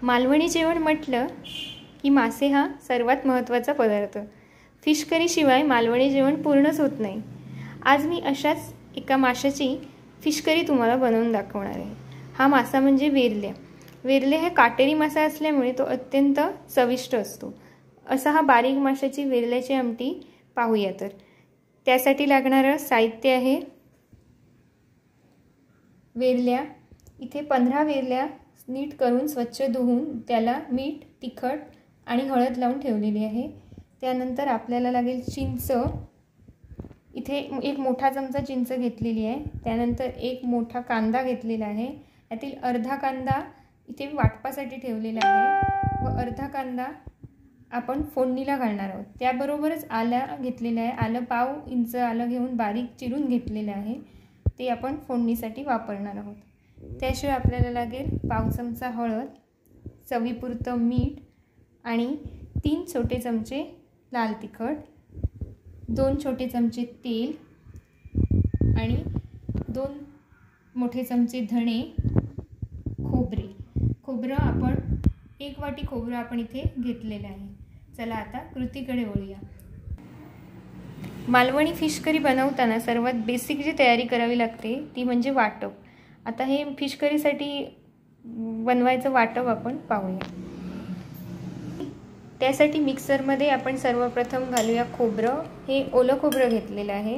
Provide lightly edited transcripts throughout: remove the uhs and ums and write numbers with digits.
मालवणी जेवण म्हटलं की मासे हा सर्वात महत्त्वाचा पदार्थ. फिश करीशिवाय मालवणी जेवण पूर्णच होत नाही. आज मी अशाच एका माशाची फिश करी तुम्हाला बनवून दाखवणार आहे. हा मासा म्हणजे वेरल्या. वेरले हा काटेरी मासा असल्यामुळे तो अत्यंत चविष्ट असतो. असा हा बारीक माशाची वेरल्याची आमटी पाहूया. तर त्यासाठी लागणारं साहित्य आहे वेरल्या. इथे 15 वेरल्या नीट करून स्वच्छ धुवून त्याला मीठ, तिखट आणि हळद लावून ठेवलेली आहे. त्यानंतर आपल्याला लागेल चिंच. इथे एक मोठा चमचा चिंच घेतलेली आहे. त्यानंतर एक मोठा कांदा घेतलेला आहे. यातील अर्धा कांदा इथे वाटपासाठी ठेवलेला आहे व अर्धा कांदा आपण फोडणीला घालणार आहोत. त्याबरोबरच आलं घेतलेलं आहे. आलं पाव इंच आलं घेऊन बारीक चिरून घेतलेलं आहे. ते आपण फोडणीसाठी वापरणार आहोत. त्याशिवाय आपल्याला लागेल पाव चमचा हळद, चवीपुरतं मीठ आणि 3 छोटे चमचे लाल तिखट, 2 छोटे चमचे तेल आणि 2 मोठे चमचे धणे. खोबरं आपण 1 वाटी खोबरं आपण इथे घेतलेलं आहे. चला आता कृतीकडे वळूया. मालवणी फिश करी बनवताना सर्वात बेसिक जी तयारी करावी लागते ती म्हणजे वाटप. आता हे फिश करीसाठी बनवायचं वाटप आपण पाहूया. त्यासाठी मिक्सरमध्ये आपण सर्वप्रथम घालूया खोबरं. हे ओलं खोबरं घेतलेलं आहे.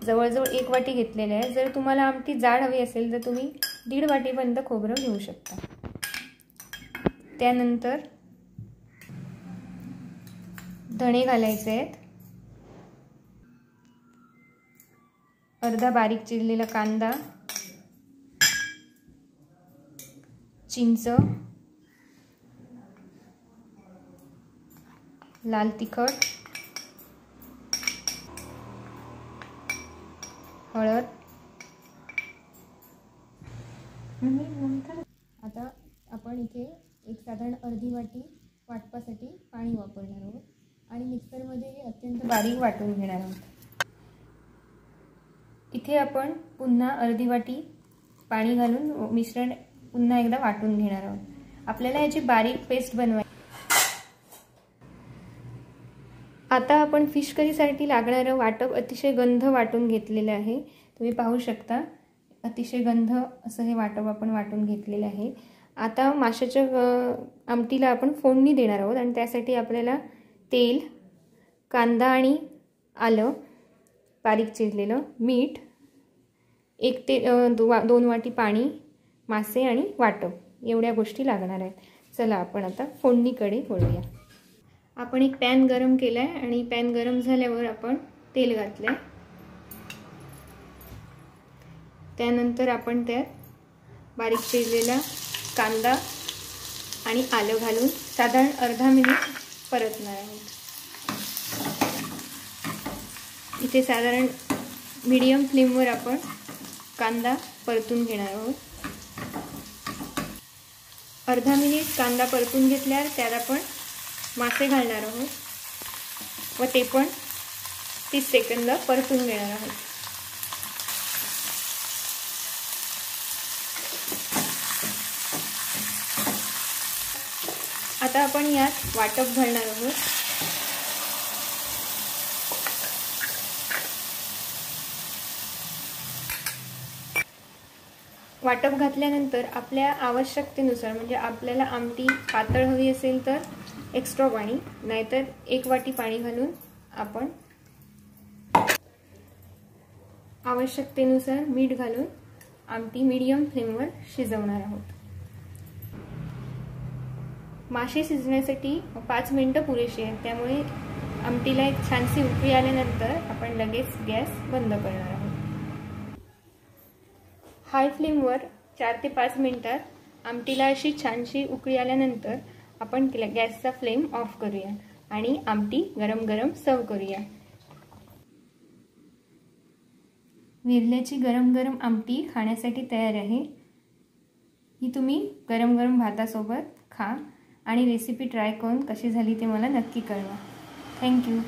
जवळजवळ 1 वाटी घेतलेलं आहे. जर तुम्हाला आमटी जाड हवी असेल तर तुम्ही 1.5 वाटीपर्यंत खोबरं घेऊ शकता. त्यानंतर धणे घालायचे आहेत. अर्धा बारीक चिरलेला कांदा, चिंच, लाल तिखट, हळद. आता आपण इथे एक साधारण अर्धी वाटी वाटपासाठी पाणी वापरणार आहोत आणि मिक्सरमध्ये हे अत्यंत बारीक वाटून घेणार आहोत. इथे आपण पुन्हा अर्धी वाटी पाणी घालून मिश्रण पुन्हा एकदा वाटून घेणार आहोत. आपल्याला याची बारीक पेस्ट बनवायची. आता आपण फिश करीसाठी लागणारं वाटप अतिशय गंध वाटून घेतलेलं आहे. तुम्ही पाहू शकता अतिशय गंध असं हे वाटप आपण वाटून घेतलेलं आहे. आता माशाच्या आमटीला आपण फोडणी देणार आहोत आणि त्यासाठी आपल्याला तेल, कांदा आणि आलं बारीक चिरलेलं, मीठ, 1 ते 2 वाटी पाणी, मासे आणि वाटप एवढ्या गोष्टी लागणार आहेत. चला आपण आता फोडणीकडे वळूया. आपण एक पॅन गरम केला आहे आणि पॅन गरम झाल्यावर आपण तेल घातलं आहे. त्यानंतर आपण त्यात बारीक चिरलेला कांदा आणि आलं घालून साधारण अर्धा मिनिट परतणार आहोत. इथे साधारण मीडियम फ्लेमवर आपण कांदा परतून घेणार आहोत. अर्धा मिनिट कांदा परतून घेतल्यावर त्यात आपण मासे घालणार आहोत व ते पण 30 सेकंद परतून घेणार आहोत. आता आपण यात वाटप घालणार आहोत. वाटप घातल्यानंतर आपल्या आवश्यकतेनुसार म्हणजे आपल्याला आमटी पातळ हवी असेल तर एक्स्ट्रा पाणी, नाहीतर 1 वाटी पाणी घालून आपण आवश्यकतेनुसार मीठ घालून आमटी मीडियम फ्लेमवर शिजवणार आहोत. मासे शिजण्यासाठी 5 मिनिटं पुरेशी आहेत. त्यामुळे आमटीला एक छानशी उकळी आल्यानंतर आपण लगेच गॅस बंद करणार आहोत. हाय फ्लेमवर 4 ते 5 मिनिटात आमटीला अशी छानशी उकळी आल्यानंतर आपण गॅसचा फ्लेम ऑफ करूया आणि आमटी गरम गरम सर्व करूया. वेरल्याची गरम गरम आमटी खाण्यासाठी तयार आहे. ही तुम्ही गरम गरम भातासोबत खा आणि रेसिपी ट्राय करून कशी झाली ते मला नक्की कळवा. थँक्यू.